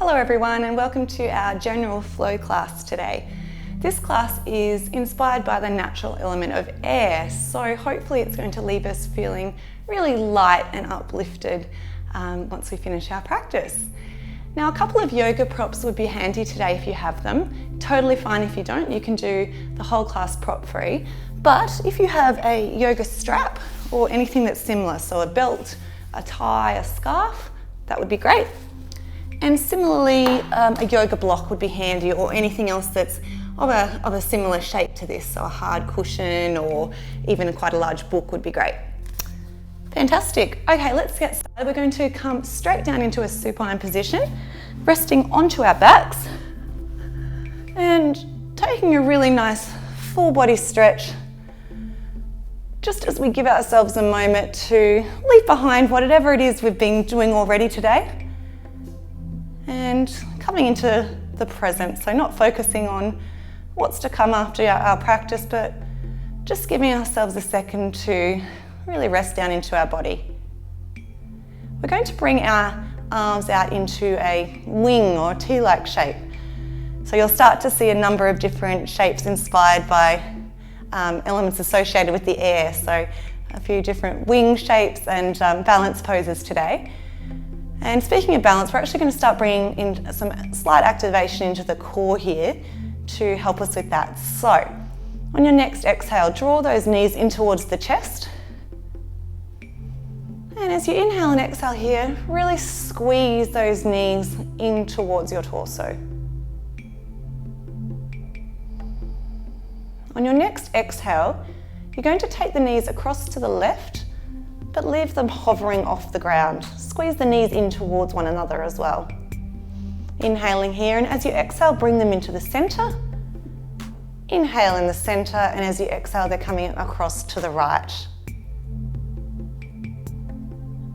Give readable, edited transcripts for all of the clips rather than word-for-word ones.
Hello everyone and welcome to our general flow class today. This class is inspired by the natural element of air, so hopefully it's going to leave us feeling really light and uplifted once we finish our practice. Now a couple of yoga props would be handy today if you have them. Totally fine if you don't, you can do the whole class prop free. But if you have a yoga strap or anything that's similar, so a belt, a tie, a scarf, that would be great. And similarly, a yoga block would be handy, or anything else that's of a similar shape to this, so a hard cushion or even quite a large book would be great. Fantastic. Okay, let's get started. We're going to come straight down into a supine position, resting onto our backs and taking a really nice full body stretch, just as we give ourselves a moment to leave behind whatever it is we've been doing already today. And coming into the present, so not focusing on what's to come after our practice, but just giving ourselves a second to really rest down into our body. We're going to bring our arms out into a wing or T-like shape. So you'll start to see a number of different shapes inspired by elements associated with the air. So a few different wing shapes and balance poses today. And speaking of balance, we're actually going to start bringing in some slight activation into the core here to help us with that. So, on your next exhale, draw those knees in towards the chest. And as you inhale and exhale here, really squeeze those knees in towards your torso. On your next exhale, you're going to take the knees across to the left, but leave them hovering off the ground. Squeeze the knees in towards one another as well. Inhaling here, and as you exhale, bring them into the center. Inhale in the center, and as you exhale, they're coming across to the right.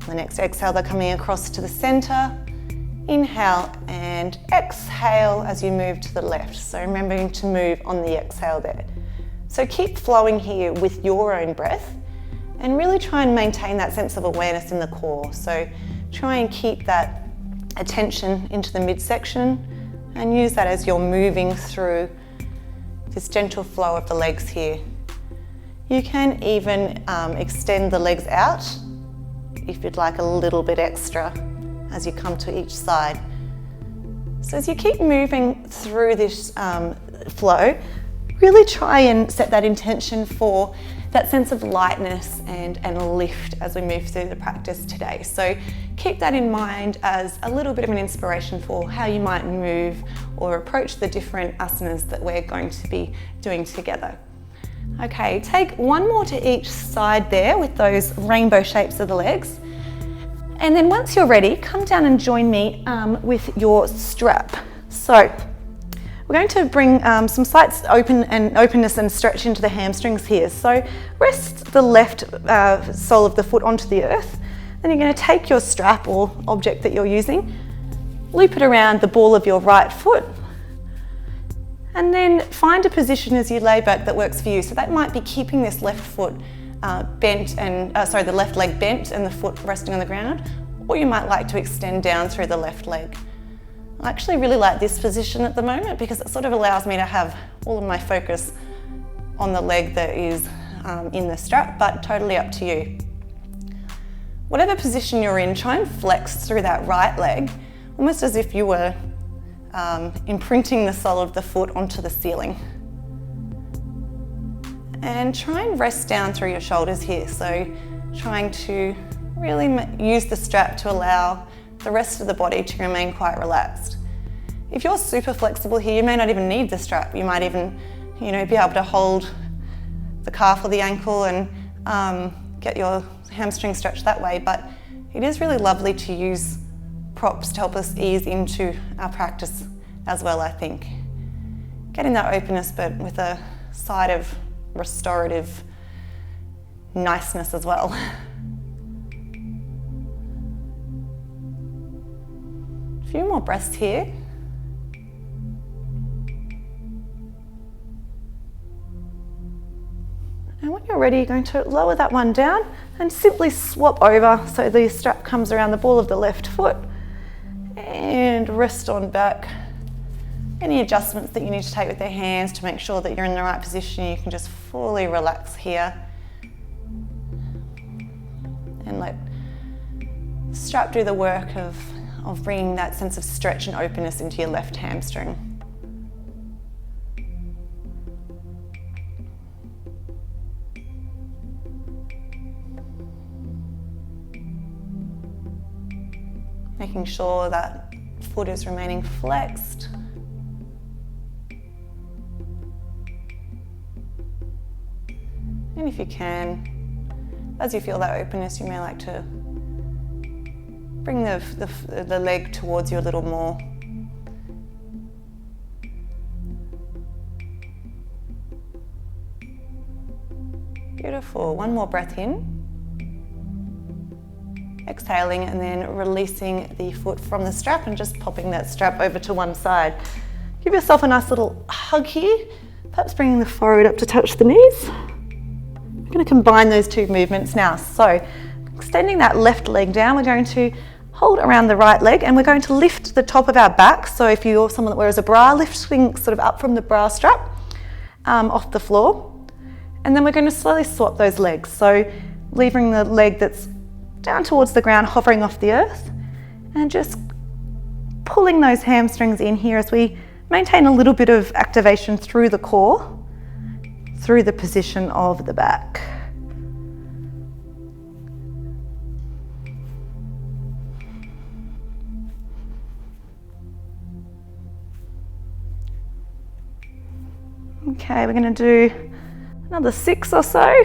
The next exhale, they're coming across to the center. Inhale and exhale as you move to the left. So remembering to move on the exhale there. So keep flowing here with your own breath, and really try and maintain that sense of awareness in the core. So try and keep that attention into the midsection and use that as you're moving through this gentle flow of the legs here. You can even extend the legs out if you'd like a little bit extra as you come to each side. So as you keep moving through this flow, really try and set that intention for that sense of lightness and lift as we move through the practice today. So keep that in mind as a little bit of an inspiration for how you might move or approach the different asanas that we're going to be doing together. Okay, take one more to each side there with those rainbow shapes of the legs. And then once you're ready, come down and join me with your strap. So we're going to bring some slight openness and stretch into the hamstrings here. So rest the left sole of the foot onto the earth. Then you're going to take your strap or object that you're using, loop it around the ball of your right foot, and then find a position as you lay back that works for you. So that might be keeping this left foot bent and, the left leg bent and the foot resting on the ground, or you might like to extend down through the left leg. I actually really like this position at the moment because it sort of allows me to have all of my focus on the leg that is in the strap, but totally up to you. Whatever position you're in, try and flex through that right leg, almost as if you were imprinting the sole of the foot onto the ceiling. And try and rest down through your shoulders here, so trying to really use the strap to allow the rest of the body to remain quite relaxed. If you're super flexible here, you may not even need the strap. You might even, be able to hold the calf or the ankle and get your hamstring stretched that way. But it is really lovely to use props to help us ease into our practice as well, I think. Getting that openness, but with a side of restorative niceness as well. A few more breaths here. And when you're ready, you're going to lower that one down and simply swap over so the strap comes around the ball of the left foot and rest on back. Any adjustments that you need to take with their hands to make sure that you're in the right position, you can just fully relax here. And let the strap do the work of bringing that sense of stretch and openness into your left hamstring. Making sure that foot is remaining flexed. And if you can, as you feel that openness, you may like to bring the leg towards you a little more. Beautiful. One more breath in. Exhaling and then releasing the foot from the strap and just popping that strap over to one side. Give yourself a nice little hug here, perhaps bringing the forehead up to touch the knees. We're going to combine those two movements now. So extending that left leg down, we're going to hold around the right leg and we're going to lift the top of our back. So if you're someone that wears a bra, lifting sort of up from the bra strap off the floor. And then we're going to slowly swap those legs. So leaving the leg that's down towards the ground, hovering off the earth, and just pulling those hamstrings in here as we maintain a little bit of activation through the core, through the position of the back. Okay, we're going to do another 6 or so.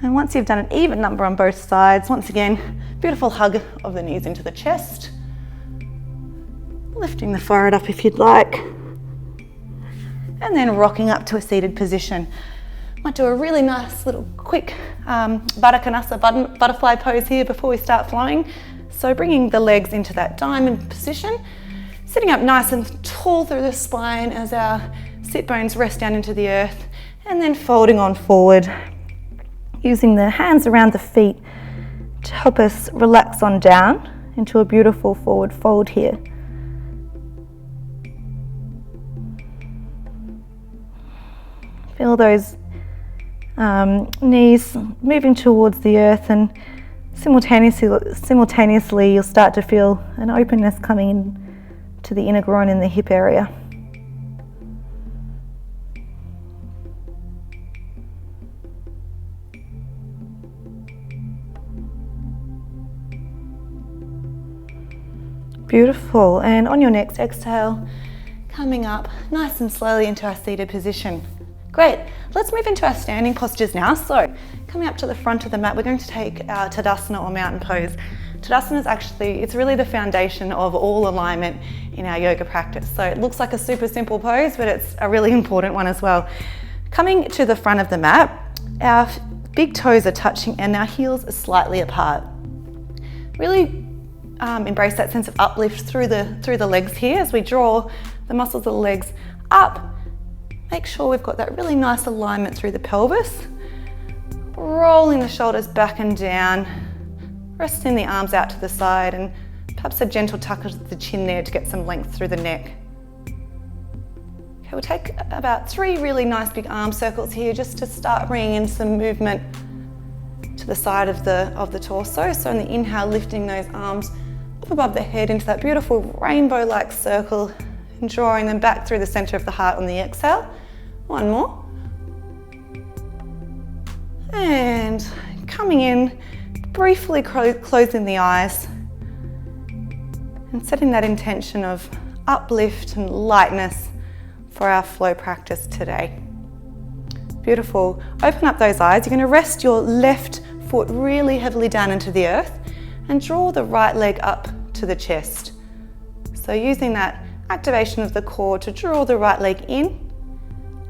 And once you've done an even number on both sides, once again, beautiful hug of the knees into the chest. Lifting the forehead up if you'd like. And then rocking up to a seated position. Might do a really nice little quick Baddha butterfly pose here before we start flowing. So bringing the legs into that diamond position, sitting up nice and tall through the spine as our sit bones rest down into the earth, and then folding on forward, using the hands around the feet to help us relax on down into a beautiful forward fold here. Feel those knees moving towards the earth, and simultaneously you'll start to feel an openness coming in to the inner groin and the hip area. Beautiful. And on your next exhale, coming up nice and slowly into our seated position. Great. Let's move into our standing postures now. So coming up to the front of the mat, we're going to take our Tadasana or mountain pose. Tadasana is actually, it's really the foundation of all alignment in our yoga practice. So it looks like a super simple pose, but it's a really important one as well. Coming to the front of the mat, our big toes are touching and our heels are slightly apart. Really embrace that sense of uplift through the legs here as we draw the muscles of the legs up. Make sure we've got that really nice alignment through the pelvis. Rolling the shoulders back and down, resting the arms out to the side, and perhaps a gentle tuck of the chin there to get some length through the neck. Okay, we'll take about 3 really nice big arm circles here just to start bringing in some movement to the side of the torso. So in the inhale, lifting those arms up above the head into that beautiful rainbow-like circle and drawing them back through the center of the heart on the exhale. One more. And coming in, briefly closing the eyes and setting that intention of uplift and lightness for our flow practice today. Beautiful. Open up those eyes. You're going to rest your left foot really heavily down into the earth and draw the right leg up to the chest. So using that activation of the core to draw the right leg in,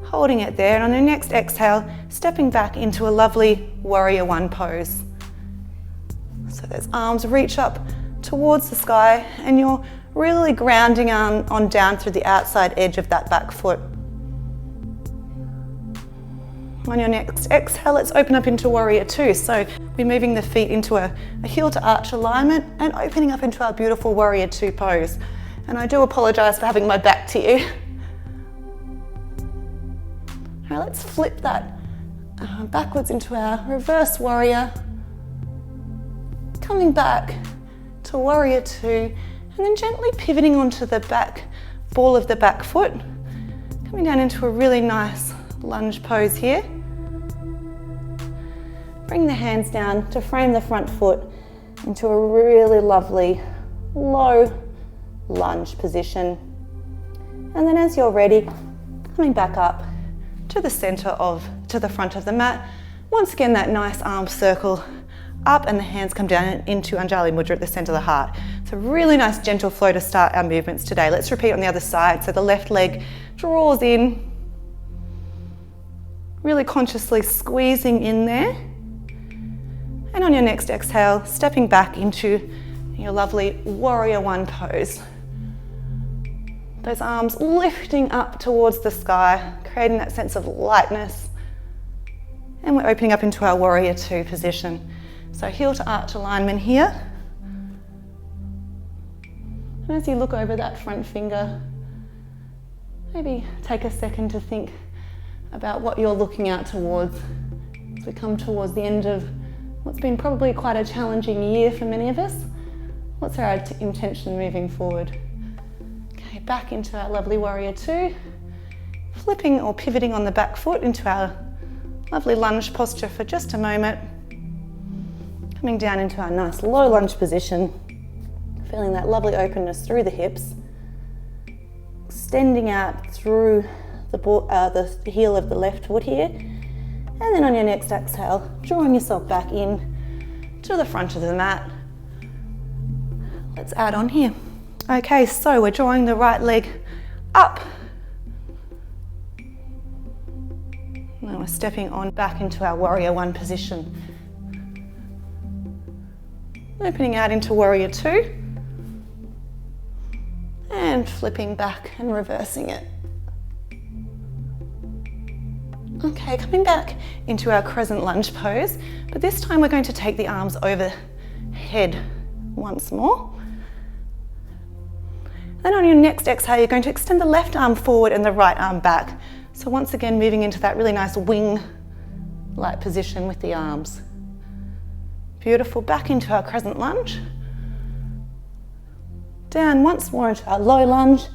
holding it there, and on your next exhale, stepping back into a lovely warrior one pose. So those arms reach up towards the sky and you're really grounding on down through the outside edge of that back foot. On your next exhale, let's open up into warrior two. So we're moving the feet into a heel to arch alignment and opening up into our beautiful warrior two pose. And I do apologize for having my back to you. Now let's flip that backwards into our reverse warrior. Coming back to warrior two, and then gently pivoting onto the back ball of the back foot. Coming down into a really nice lunge pose here. Bring the hands down to frame the front foot into a really lovely low lunge position. And then as you're ready, coming back up to the to the front of the mat. Once again, that nice arm circle up and the hands come down into Anjali Mudra at the center of the heart. So really nice gentle flow to start our movements today. Let's repeat on the other side. So the left leg draws in, really consciously squeezing in there. And on your next exhale, stepping back into your lovely warrior one pose. Those arms lifting up towards the sky, creating that sense of lightness. And we're opening up into our warrior two position. So heel to arch alignment here. And as you look over that front finger, maybe take a second to think about what you're looking out towards as we come towards the end of what's been probably quite a challenging year for many of us. What's our intention moving forward? Okay, back into our lovely warrior two, flipping or pivoting on the back foot into our lovely lunge posture for just a moment. Coming down into our nice low lunge position, feeling that lovely openness through the hips, extending out through the heel of the left foot here. And then on your next exhale, drawing yourself back in to the front of the mat. Let's add on here. Okay, so we're drawing the right leg up. Now we're stepping on back into our warrior one position. Opening out into warrior two. And flipping back and reversing it. Okay, coming back into our crescent lunge pose, but this time we're going to take the arms overhead once more. Then on your next exhale, you're going to extend the left arm forward and the right arm back. So once again, moving into that really nice wing-like position with the arms. Beautiful, back into our crescent lunge. Down once more into our low lunge,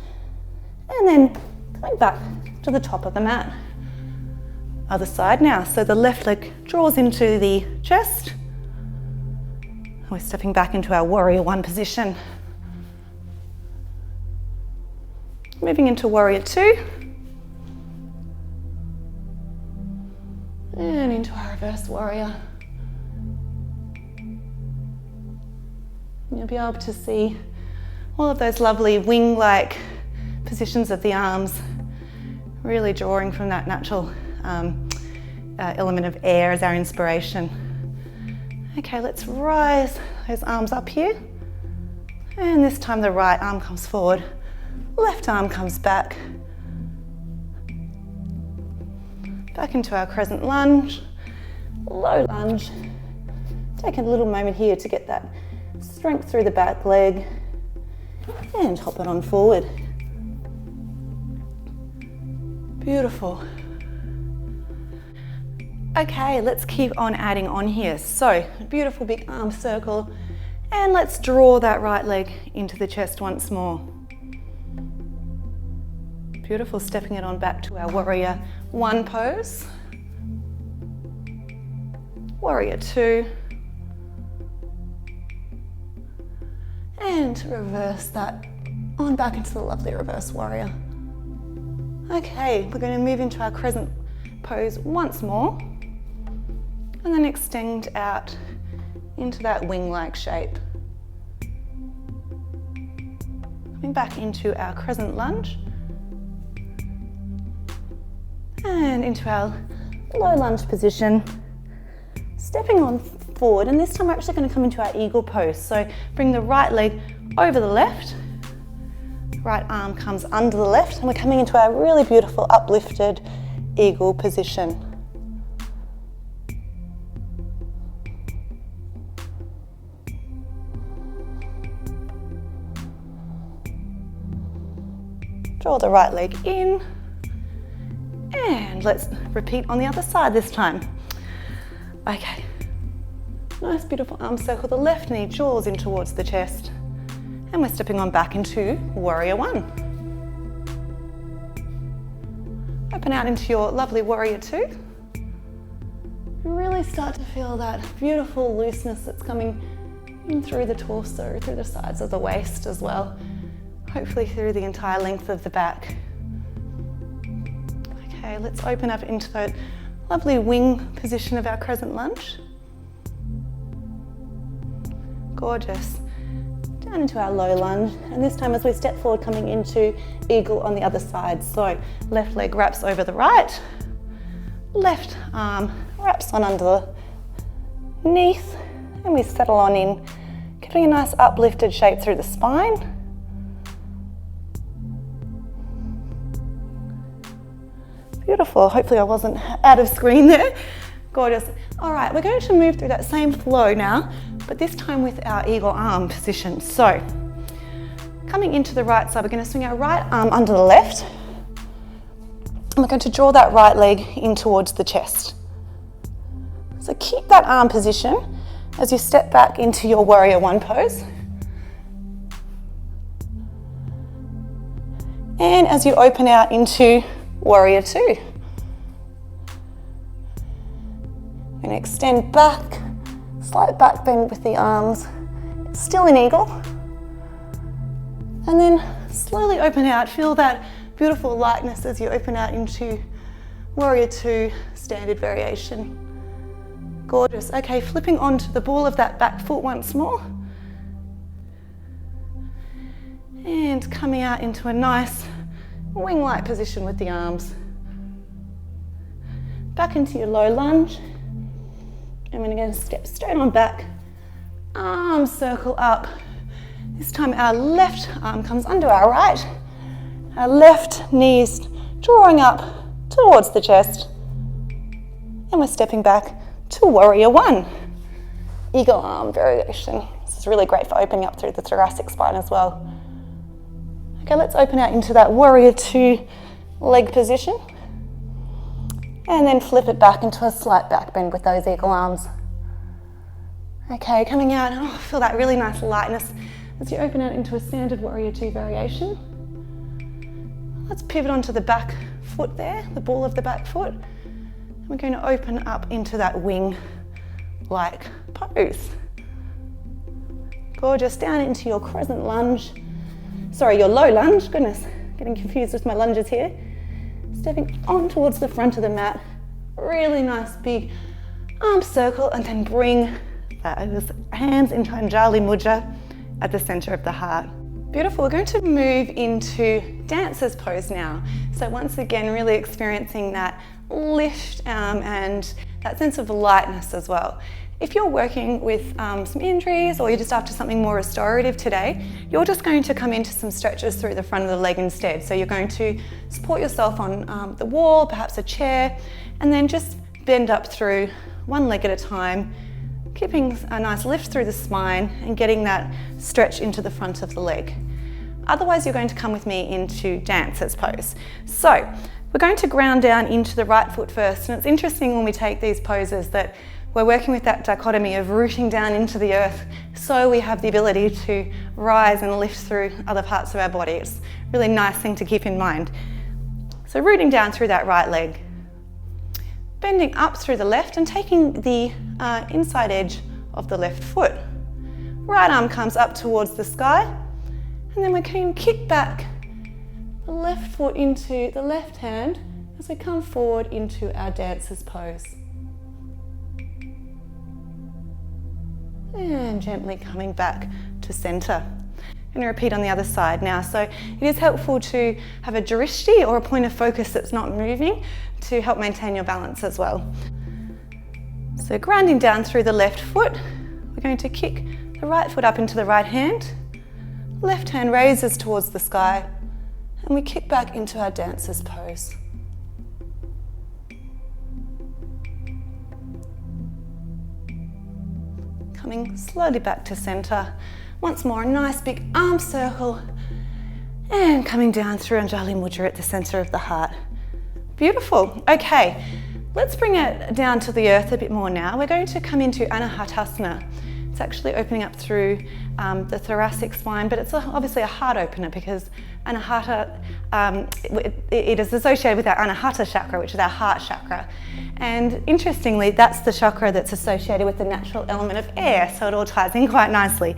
and then coming back to the top of the mat. Other side now, so the left leg draws into the chest. We're stepping back into our warrior one position. Moving into warrior two. And into our reverse warrior. You'll be able to see all of those lovely wing-like positions of the arms, really drawing from that natural element of air as our inspiration. Okay, let's rise those arms up here. And this time the right arm comes forward, left arm comes back. Back into our crescent lunge, low lunge. Take a little moment here to get that strength through the back leg and hop it on forward. Beautiful. Okay, let's keep on adding on here. So, beautiful big arm circle, and let's draw that right leg into the chest once more. Beautiful, stepping it on back to our warrior one pose. Warrior two. And reverse that on back into the lovely reverse warrior. Okay, we're going to move into our crescent pose once more. And then extend out into that wing-like shape. Coming back into our crescent lunge. And into our low lunge position. Stepping on forward, and this time we're actually going to come into our eagle pose. So bring the right leg over the left. Right arm comes under the left, and we're coming into our really beautiful uplifted eagle position. Draw the right leg in. And let's repeat on the other side this time. Okay. Nice, beautiful arm circle. The left knee jaws in towards the chest. And we're stepping on back into Warrior One. Open out into your lovely Warrior Two. And really start to feel that beautiful looseness that's coming in through the torso, through the sides of the waist as well. Hopefully through the entire length of the back. Okay, let's open up into that lovely wing position of our crescent lunge. Gorgeous. Down into our low lunge, and this time as we step forward, coming into eagle on the other side. So left leg wraps over the right, left arm wraps on underneath, and we settle on in, giving a nice uplifted shape through the spine. Beautiful. Hopefully I wasn't out of screen there. Gorgeous. All right, we're going to move through that same flow now, but this time with our eagle arm position. So coming into the right side, we're going to swing our right arm under the left, and we're going to draw that right leg in towards the chest. So keep that arm position as you step back into your Warrior One pose. And as you open out into Warrior Two. And extend back, slight back bend with the arms, still in eagle. And then slowly open out, feel that beautiful lightness as you open out into Warrior Two, standard variation. Gorgeous. Okay, flipping onto the ball of that back foot once more. And coming out into a nice wing-like position with the arms. Back into your low lunge. And we're going to step straight on back. Arms circle up. This time our left arm comes under our right. Our left knees drawing up towards the chest. And we're stepping back to Warrior One. Eagle arm variation. This is really great for opening up through the thoracic spine as well. Okay, let's open out into that Warrior Two leg position. And then flip it back into a slight back bend with those eagle arms. Okay, coming out, feel that really nice lightness as you open out into a standard Warrior Two variation. Let's pivot onto the back foot there, the ball of the back foot. And we're going to open up into that wing-like pose. Gorgeous, down into your crescent lunge. Sorry, your low lunge, goodness, getting confused with my lunges here. Stepping on towards the front of the mat, really nice big arm circle, and then bring those hands into Anjali Mudra at the center of the heart. Beautiful, we're going to move into dancer's pose now. So once again, really experiencing that lift and that sense of lightness as well. If you're working with some injuries or you're just after something more restorative today, you're just going to come into some stretches through the front of the leg instead. So you're going to support yourself on the wall, perhaps a chair, and then just bend up through one leg at a time, keeping a nice lift through the spine and getting that stretch into the front of the leg. Otherwise, you're going to come with me into dancer's pose. So we're going to ground down into the right foot first. And it's interesting when we take these poses that we're working with that dichotomy of rooting down into the earth so we have the ability to rise and lift through other parts of our body. It's a really nice thing to keep in mind. So rooting down through that right leg, bending up through the left and taking the inside edge of the left foot. Right arm comes up towards the sky, and then we can kick back the left foot into the left hand as we come forward into our dancer's pose. And gently coming back to center. I'm going to repeat on the other side now. So it is helpful to have a drishti or a point of focus that's not moving to help maintain your balance as well. So grounding down through the left foot, we're going to kick the right foot up into the right hand. Left hand raises towards the sky, and we kick back into our dancer's pose. Coming slowly back to center. Once more, a nice big arm circle. And coming down through Anjali Mudra at the center of the heart. Beautiful. Okay, let's bring it down to the earth a bit more now. We're going to come into Anahatasana. It's actually opening up through the thoracic spine, but it's obviously a heart opener because Anahata, it is associated with our Anahata chakra, which is our heart chakra. And interestingly, that's the chakra that's associated with the natural element of air, so it all ties in quite nicely.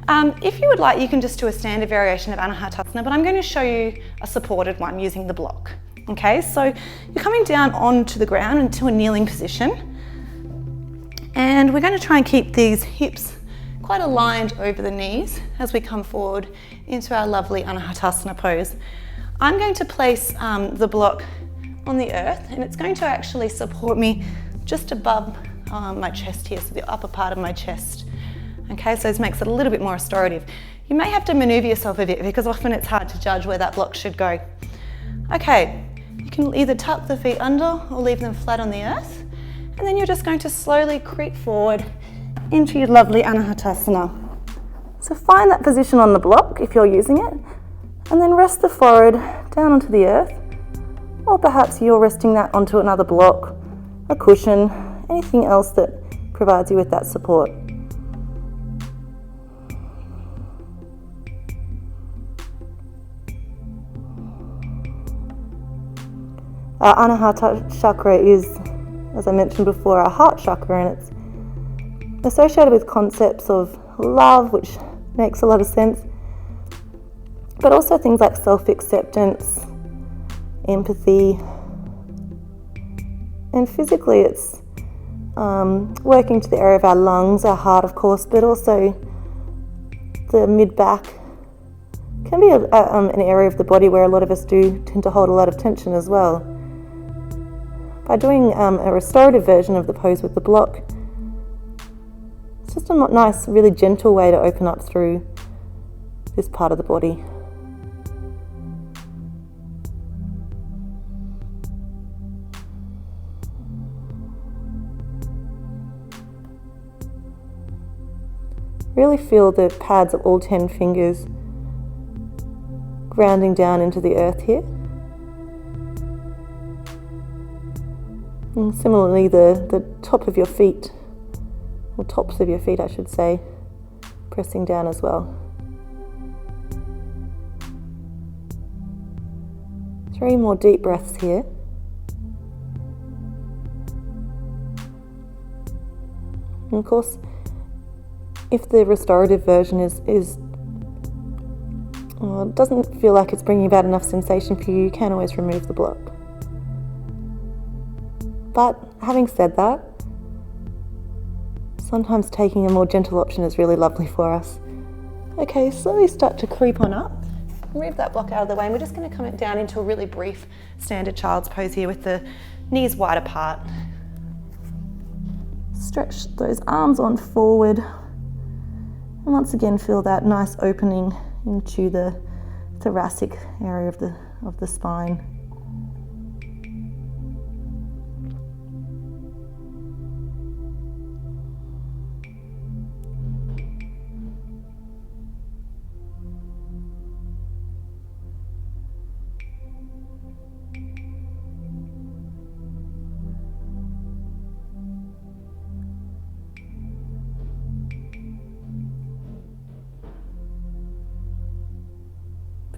If you would like, you can just do a standard variation of Anahatasana, but I'm going to show you a supported one using the block. Okay, so you're coming down onto the ground into a kneeling position. And we're going to try and keep these hips quite aligned over the knees as we come forward into our lovely Anahatasana pose. I'm going to place the block on the earth, and it's going to actually support me just above my chest here, so the upper part of my chest. Okay, so this makes it a little bit more restorative. You may have to maneuver yourself a bit because often it's hard to judge where that block should go. Okay, you can either tuck the feet under or leave them flat on the earth. And then you're just going to slowly creep forward into your lovely Anahatasana. So find that position on the block if you're using it, and then rest the forehead down onto the earth, or perhaps you're resting that onto another block, a cushion, anything else that provides you with that support. Our Anahata chakra is, as I mentioned before, our heart chakra, and it's associated with concepts of love, which makes a lot of sense, but also things like self-acceptance, empathy, and physically it's working to the area of our lungs, our heart of course, but also the mid-back can be an area of the body where a lot of us do tend to hold a lot of tension as well. By doing a restorative version of the pose with the block, it's just a nice, really gentle way to open up through this part of the body. Really feel the pads of all 10 fingers grounding down into the earth here. And similarly, the top of your feet, or tops of your feet I should say, pressing down as well. 3 more deep breaths here. And of course, if the restorative version doesn't feel like it's bringing about enough sensation for you, you can always remove the block. But having said that, sometimes taking a more gentle option is really lovely for us. Okay, slowly start to creep on up. Move that block out of the way, and we're just going to come down into a really brief standard child's pose here with the knees wide apart. Stretch those arms on forward, and once again feel that nice opening into the thoracic area of the spine.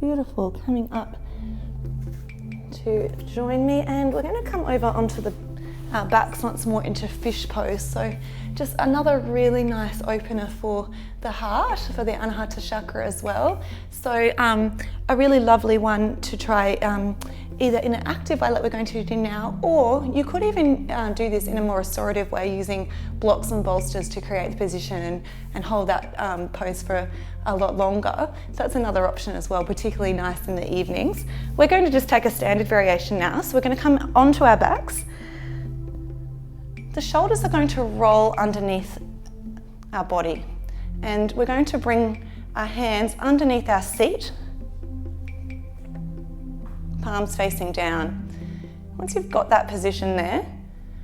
Beautiful, coming up to join me, and we're going to come over onto our backs once more into fish pose. So just another really nice opener for the heart, for the Anahata chakra as well. So a really lovely one to try either in an active way like we're going to do now, or you could even do this in a more restorative way using blocks and bolsters to create the position and hold that pose for a lot longer. So that's another option as well, particularly nice in the evenings. We're going to just take a standard variation now. So we're going to come onto our backs. The shoulders are going to roll underneath our body, and we're going to bring our hands underneath our seat, palms facing down. Once you've got that position there,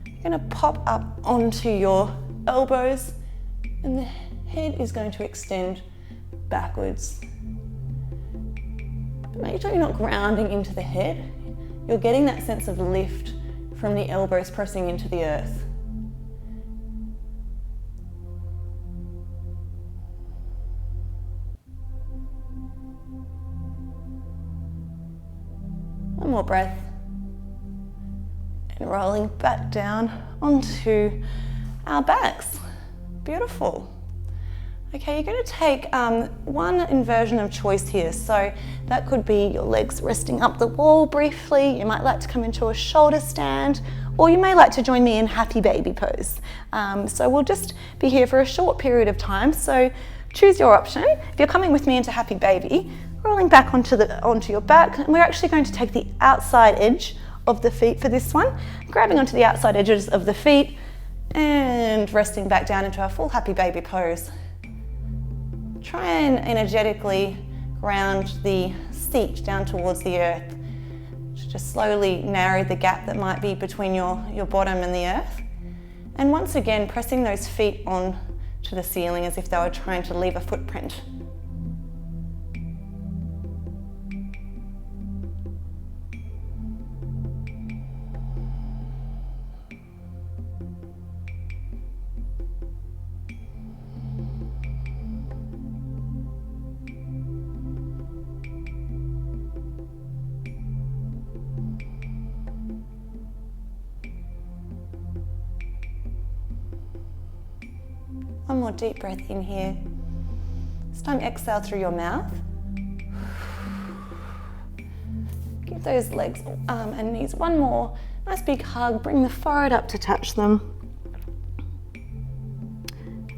you're going to pop up onto your elbows, and the head is going to extend backwards. But make sure you're not grounding into the head. You're getting that sense of lift from the elbows pressing into the earth. One more breath. And rolling back down onto our backs. Beautiful. Okay, you're going to take one inversion of choice here. So that could be your legs resting up the wall briefly. You might like to come into a shoulder stand, or you may like to join me in happy baby pose. So we'll just be here for a short period of time. So choose your option. If you're coming with me into happy baby, rolling back onto your back, and we're actually going to take the outside edge of the feet for this one, grabbing onto the outside edges of the feet and resting back down into our full happy baby pose. Try and energetically ground the seat down towards the earth. Just slowly narrow the gap that might be between your bottom and the earth. And once again, pressing those feet on to the ceiling as if they were trying to leave a footprint. One more deep breath in here. This time exhale through your mouth. Give those legs and knees one more nice big hug. Bring the forehead up to touch them.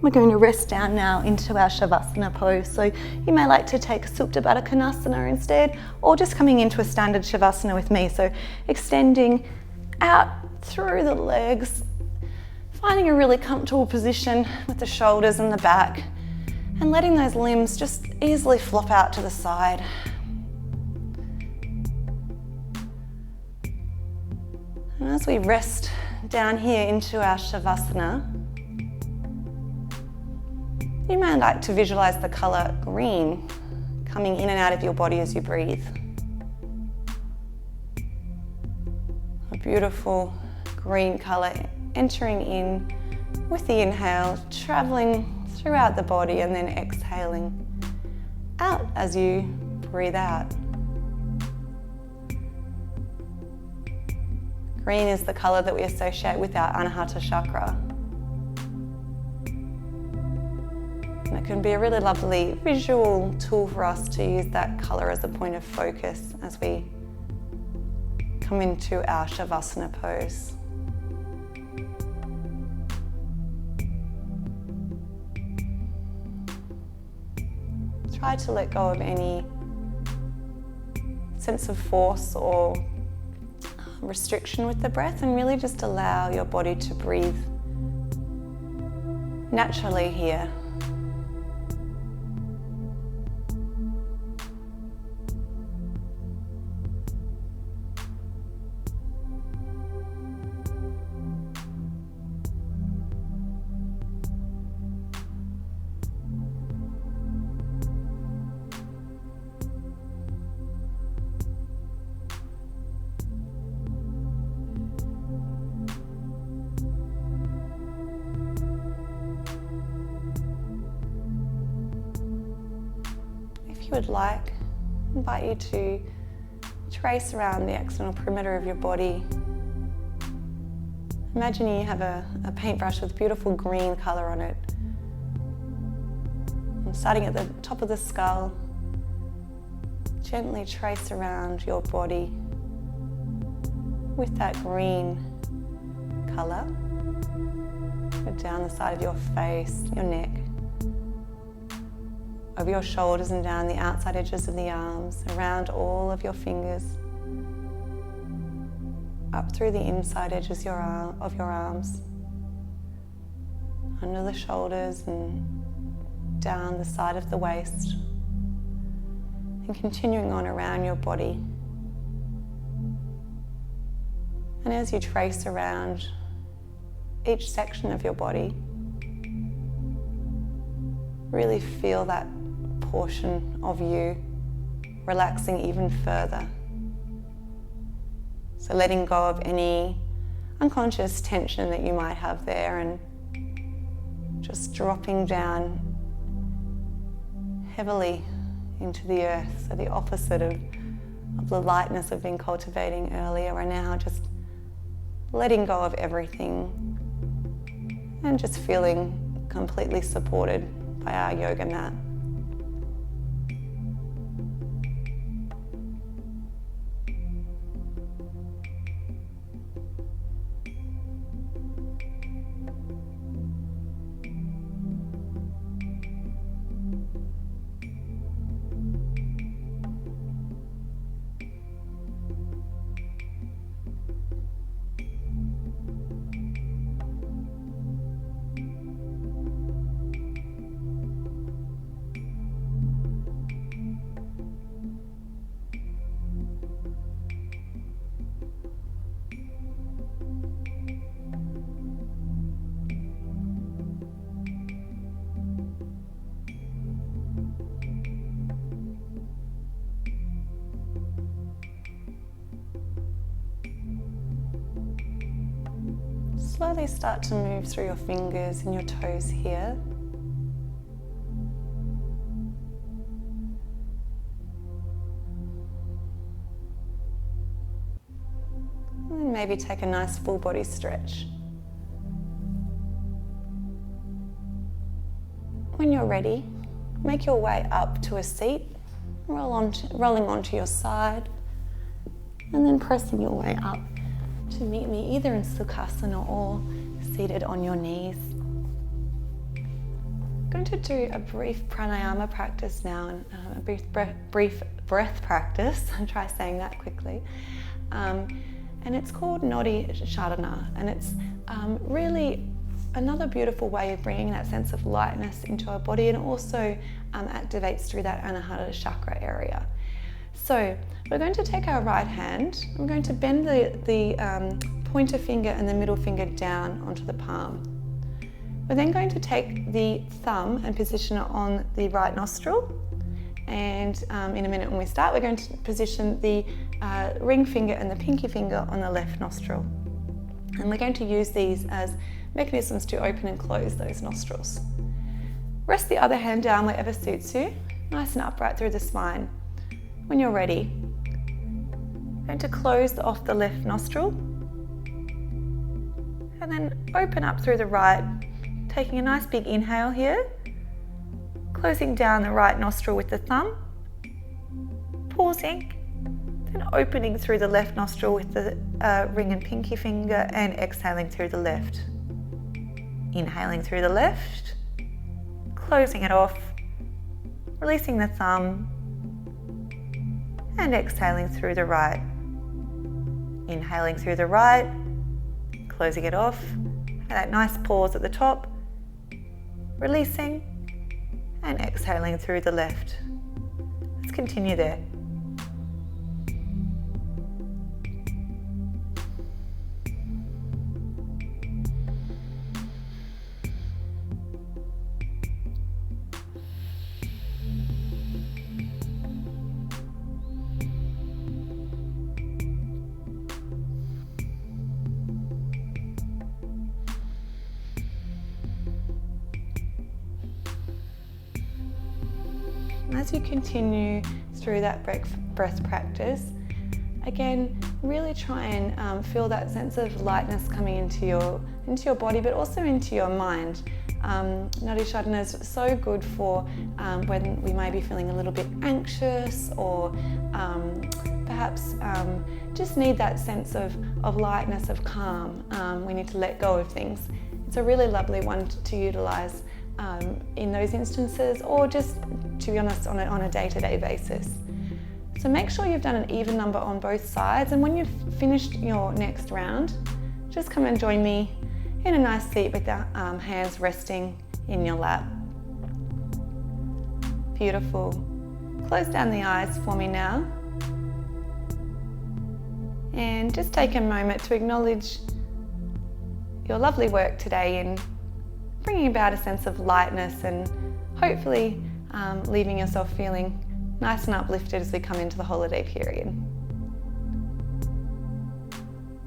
We're going to rest down now into our Shavasana pose. So you may like to take Supta Baddha Konasana instead, or just coming into a standard Shavasana with me. So extending out through the legs, finding a really comfortable position with the shoulders and the back, and letting those limbs just easily flop out to the side. And as we rest down here into our Shavasana, you may like to visualize the color green coming in and out of your body as you breathe. A beautiful green color entering in with the inhale, traveling throughout the body, and then exhaling out as you breathe out. Green is the color that we associate with our Anahata chakra. And it can be a really lovely visual tool for us to use that color as a point of focus as we come into our Shavasana pose. Try to let go of any sense of force or restriction with the breath, and really just allow your body to breathe naturally here. If you would like, I invite you to trace around the external perimeter of your body. Imagine you have a paintbrush with beautiful green colour on it. And starting at the top of the skull, gently trace around your body with that green colour. Go down the side of your face, your neck, over your shoulders and down the outside edges of the arms, around all of your fingers, up through the inside edges of your arms, under the shoulders and down the side of the waist, and continuing on around your body. And as you trace around each section of your body, really feel that portion of you relaxing even further. So letting go of any unconscious tension that you might have there and just dropping down heavily into the earth. So the opposite of the lightness we've been cultivating earlier. We're now just letting go of everything and just feeling completely supported by our yoga mat. Slowly start to move through your fingers and your toes here. And then maybe take a nice full body stretch. When you're ready, make your way up to a seat, rolling onto your side, and then pressing your way up to meet me either in Sukhasana or seated on your knees. I'm going to do a brief pranayama practice now, and a brief breath practice. I'll try saying that quickly. And it's called Nodi Sharana, and it's really another beautiful way of bringing that sense of lightness into our body, and also activates through that Anahata chakra area. So we're going to take our right hand, I'm going to bend the pointer finger and the middle finger down onto the palm. We're then going to take the thumb and position it on the right nostril, and in a minute when we start, we're going to position the ring finger and the pinky finger on the left nostril. And we're going to use these as mechanisms to open and close those nostrils. Rest the other hand down wherever suits you, nice and upright through the spine. When you're ready, I'm going to close off the left nostril and then open up through the right, taking a nice big inhale here, closing down the right nostril with the thumb, pausing, then opening through the left nostril with the ring and pinky finger, and exhaling through the left. Inhaling through the left, closing it off, releasing the thumb, and exhaling through the right. Inhaling through the right, closing it off, and that nice pause at the top, releasing, and exhaling through the left. Let's continue there. As you continue through that breath practice, again, really try and feel that sense of lightness coming into your body, but also into your mind. Nadi Sharana is so good for when we may be feeling a little bit anxious, or perhaps just need that sense of lightness, of calm. We need to let go of things. It's a really lovely one to utilize in those instances, or just, to be honest, on a day-to-day basis. So make sure you've done an even number on both sides, and when you've finished your next round, just come and join me in a nice seat with the hands resting in your lap. Beautiful. Close down the eyes for me now, and just take a moment to acknowledge your lovely work today in bringing about a sense of lightness, and hopefully leaving yourself feeling Nice and uplifted as we come into the holiday period.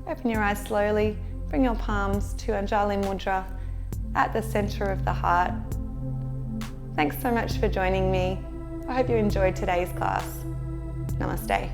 Open your eyes slowly, bring your palms to Anjali Mudra at the center of the heart. Thanks so much for joining me. I hope you enjoyed today's class. Namaste.